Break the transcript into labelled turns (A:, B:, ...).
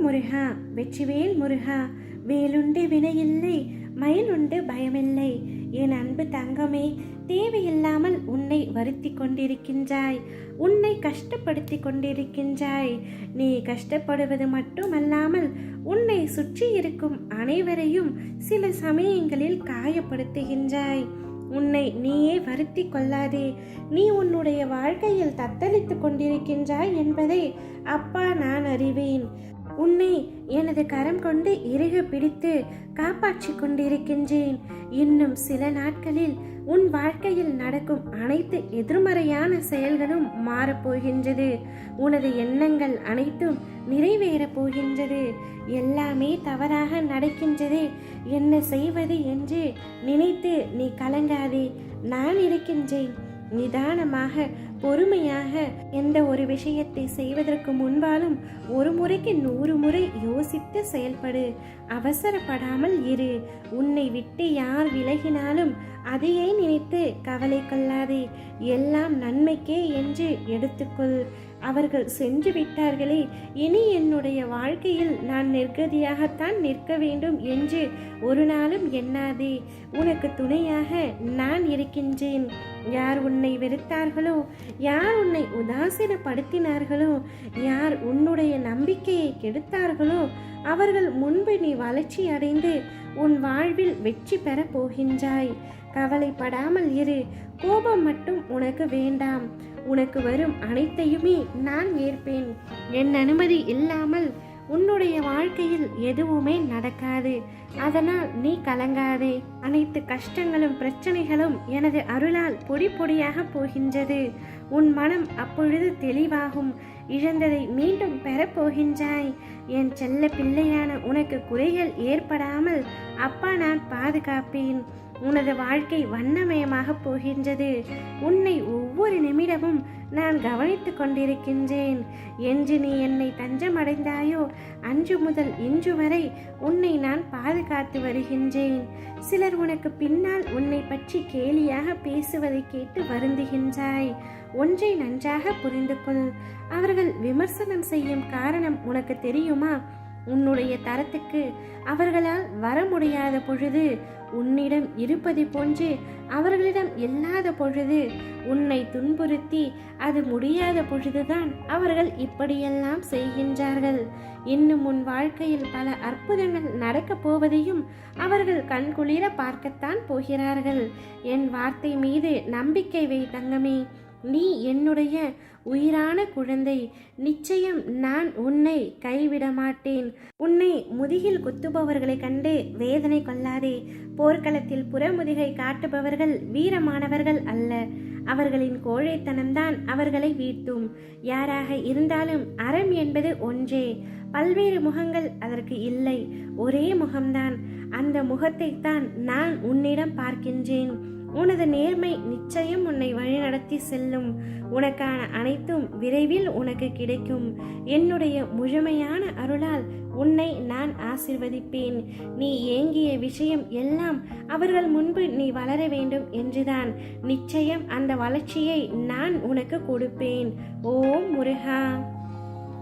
A: முருகா, வெற்றிவேல் முருகா. வேலுண்டு வினையில்லை, மயிலுண்டு பயமில்லை. என் அன்பு தங்கமே, தேவையில்லாமல் உன்னை வருத்தி கொண்டிருக்கின்றாய், உன்னை கஷ்டப்படுத்தி கொண்டிருக்கின்றாய். நீ கஷ்டப்படுவது மட்டுமல்லாமல் உன்னை சுற்றி இருக்கும் அனைவரையும் சில சமயங்களில் காயப்படுத்துகின்றாய். உன்னை நீயே வருத்தி கொள்ளாதே. நீ உன்னுடைய வாழ்க்கையில் தத்தளித்து கொண்டிருக்கின்றாய் என்பதை அப்பா நான் அறிவேன். உன்னை எனது கரம் கொண்டு இறுக பிடித்து காப்பாற்றி கொண்டிருக்கின்றேன். இன்னும் சில நாட்களில் உன் வாழ்க்கையில் நடக்கும் அனைத்து எதிர்மறையான செயல்களும் மாறப்போகின்றது. உனது எண்ணங்கள் அனைத்தும் நிறைவேறப் போகின்றது. எல்லாமே தவறாக நடக்கின்றது, என்ன செய்வது என்று நினைத்து நீ கலங்காதே. நான் இருக்கின்றேன். நிதானமாக பொறுமையாக எந்த ஒரு விஷயத்தை செய்வதற்கு முன்பாலும் ஒரு முறைக்கு 100 முறை யோசித்து செயல்படு. அவசரப்படாமல் இரு. உன்னை விட்டு யார் விலகினாலும் அதையே நினைத்து கவலை கொள்ளாதே. எல்லாம் நன்மைக்கே என்று எடுத்துக்கொள். அவர்கள் சென்று விட்டார்களே, இனி என்னுடைய வாழ்க்கையில் நான் நிர்கதியாகத்தான் நிற்க வேண்டும் என்று ஒரு நாளும் எண்ணாதே. உனக்கு துணையாக நான் இருக்கின்றேன். யார் உன்னை வெறுத்தார்களோ, யார் உன்னை உதாசீனப்படுத்தினார்களோ, யார் உன்னுடைய நம்பிக்கையை கெடுத்தார்களோ, அவர்கள் முன்பு நீ வளர்ச்சி அடைந்து உன் வாழ்வில் வெற்றி பெற போகின்றாய். கவலைப்படாமல் இரு. கோபம் மட்டும் உனக்கு வேண்டாம். உனக்கு வரும் அனைத்தையுமே நான் ஏற்பேன். என் அனுமதி இல்லாமல் உன்னுடைய வாழ்க்கையில் எதுவுமே நடக்காது. அதனால் நீ கலங்காதே. அனைத்து கஷ்டங்களும் பிரச்சனைகளும் எனது அருளால் பொடி பொடியாக போகின்றது. உன் மனம் அப்பொழுது தெளிவாகும். இழந்ததை மீண்டும் பெறப்போகின்றாய். என் செல்ல பிள்ளையான உனக்கு குறைகள் ஏற்படாமல் அப்பா நான் பாதுகாப்பேன். உனது வாழ்க்கை வண்ணமயமாக போகின்றது. உன்னை ஒவ்வொரு நிமிடமும் நான் கவனித்து கொண்டிருக்கின்றேன். என்று நீ என்னை தஞ்சமடைந்தாயோ அன்று முதல் இன்று வரை உன்னை நான் பாதுகாத்து வருகின்றேன். சிலர் உனக்கு பின்னால் உன்னை பற்றி கேலியாக பேசுவதை கேட்டு வருந்துகின்றாய். ஒன்றை நன்றாக புரிந்து கொள். அவர்கள் விமர்சனம் செய்யும் காரணம் உனக்கு தெரியுமா? உன்னுடைய தரத்துக்கு அவர்களால் வர முடியாத பொழுது, உன்னிடம் இருப்பது போன்று அவர்களிடம் இல்லாத பொழுது, உன்னை துன்புறுத்தி அது முடியாத பொழுதுதான் அவர்கள் இப்படியெல்லாம் செய்கின்றார்கள். இன்னும் உன் வாழ்க்கையில் பல அற்புதங்கள் நடக்கப் போவதையும் அவர்கள் கண்குளிர பார்க்கத்தான் போகிறார்கள். என் வார்த்தை மீது நம்பிக்கை வை தங்கமே. நீ என்னுடைய உயிரான குழந்தை. நிச்சயம் நான் உன்னை கைவிட மாட்டேன். உன்னை முதுகில் குத்துபவர்களை கண்டு வேதனை கொள்ளாதே. போர்க்களத்தில் புறமுதுகை காட்டுபவர்கள் வீரமானவர்கள் அல்ல. அவர்களின் கோழைத்தனம்தான் அவர்களை வீழ்த்தும். யாராக இருந்தாலும் அறம் என்பது ஒன்றே. பல்வேறு முகங்கள் அதற்கு இல்லை, ஒரே முகம்தான். அந்த முகத்தைத்தான் நான் உன்னிடம் பார்க்கின்றேன். உனது நேர்மை நிச்சயம் உன்னை வழிநடத்தி செல்லும். உனக்கான அனைத்தும் விரைவில் உனக்கு கிடைக்கும். என்னுடைய முழுமையான அருளால் உன்னை நான் ஆசீர்வதிப்பேன். நீ ஏங்கிய விஷயம் எல்லாம் அவர்கள் முன்பு நீ வளர வேண்டும் என்றுதான். நிச்சயம் அந்த வளர்ச்சியை நான் உனக்கு கொடுப்பேன். ஓம் முருகா.